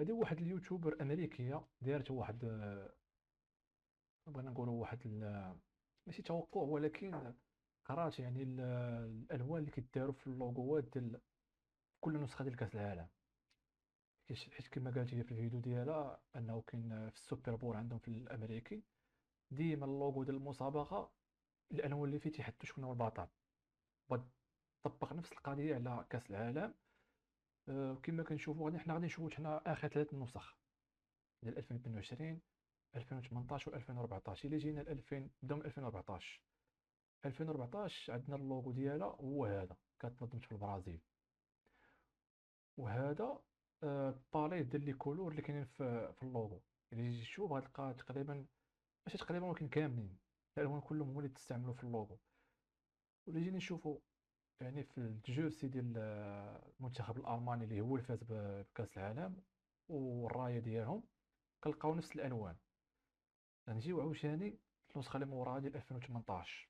هذه واحد اليوتيوبر امريكيه دارت واحد بغينا نقولوا واحد ماشي توقع، ولكن قرات يعني الالوان اللي كيداروا في اللوغوات ديال كل نسخه ديال كاس العالم. حيت كما قالت هي في الفيديو ديالها انه كاين في السوبر بول عندهم في الامريكي ديما اللوغو ديال المسابقه الالوان اللي فيه تيحددوا شكون هو البطل. بغات تطبق نفس القضيه على كاس العالم. كما كنشوفوا حنا غادي نشوفوا حنا اخر ثلاث نسخ ديال 2022 2018 و2014. الا جينا ل 2000 نبداو من 2014. 2014 عندنا اللوغو ديالها هو هذا، كتنظمت في البرازيل. وهذا باليت ديال لي كولور اللي كاينين في اللوغو. الا جيتي تشوف غتلقى تقريبا، ماشي تقريبا ولكن كاملين الالوان كلهم هما اللي تستعملوا في اللوغو. ولا جينا نشوفوا يعني في الجيرسي ديال المنتخب الالماني اللي هو اللي فاز بكاس العالم والرايه ديالهم كنلقاو نفس الالوان. غنجيو عاوتاني النسخه اللي موراها ديال 2018.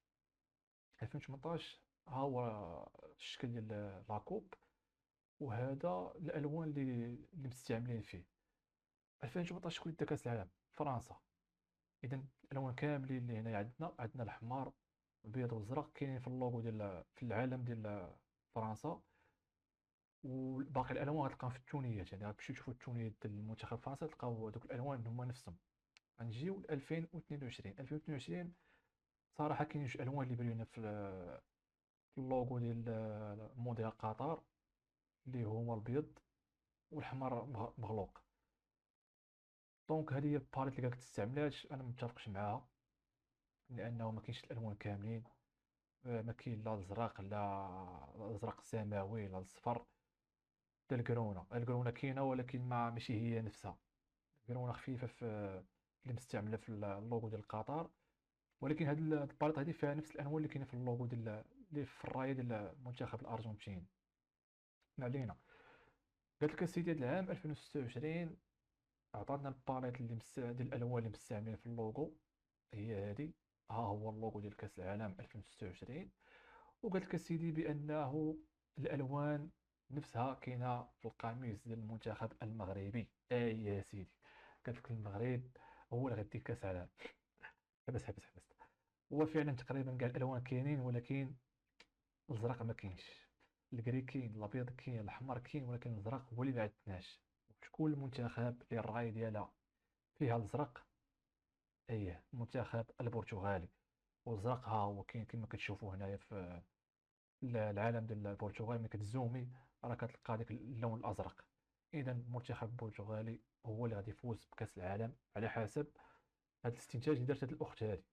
2018 ها هو الشكل ديال لاكوب، وهذا الالوان اللي مستعملين فيه. 2018 شكون اللي دا كاس العالم؟ فرنسا. اذا الالوان كاملين اللي هنا عندنا الاحمر الابيض والازرق كاينين في اللوغو ديال في العالم ديال فرنسا. وباقي الالوان غتلقاهم في التونيات، يعني غتمشيو تشوفوا التونيات ديال المنتخب الفرنسي تلقاو هذوك الالوان هما نفسهم. غنجيو ل 2022. 2022 صراحه كاين جوج الوان اللي بانوا لنا في اللوغو ديال مونديال قطر، اللي هما الابيض والاحمر مغلوق. دونك هذه هي الباليت اللي قالك تستعملهاش، انا ما متفقش معاها، لانه ما كاينش الالوان كاملين. ما كاين لا الازرق لا الازرق السماوي لا الصفر. حتى الكرونه كاينه ولكن ما ماشي هي نفسها. الكرونه خفيفه في اللي مستعمله في اللوغو ديال قطر. ولكن هاد الباليت هذه فيها نفس الالوان اللي كاينه في اللوغو ديال اللي في الرايه ديال منتخب الارجنتين. ما علينا. قالت لك السيدي هاد العام 2026 عطاتنا الباليت ديال الالوان اللي مستعملين في اللوغو هي هذه. ها هو اللوغو ديال كاس العالم 2026. وقالت لك السيدي بانه الالوان نفسها كاينه في القميص ديال المنتخب المغربي. اي يا سيدي، قالت لك المغرب هو اللي غيدي كاس العالم. حبس حبس حبس. هو فعلا تقريبا كاع الالوان كاينين، ولكن الازرق ما كاينش. الكري كاين، الابيض كاين، الاحمر كاين، ولكن الازرق هو اللي ما عندناش. شكون المنتخب اللي الراي ديالها فيها الازرق؟ ايه، المنتخب البرتغالي. والازرق ها هو كاين كما كتشوفوا هنايا في العالم ديال البرتغال. ملي كتزومي راه كتلقى داك اللون الازرق. اذا المنتخب البرتغالي هو اللي غادي يفوز بكاس العالم على حسب هذا الاستنتاج اللي دارت هذه الاخت هذه.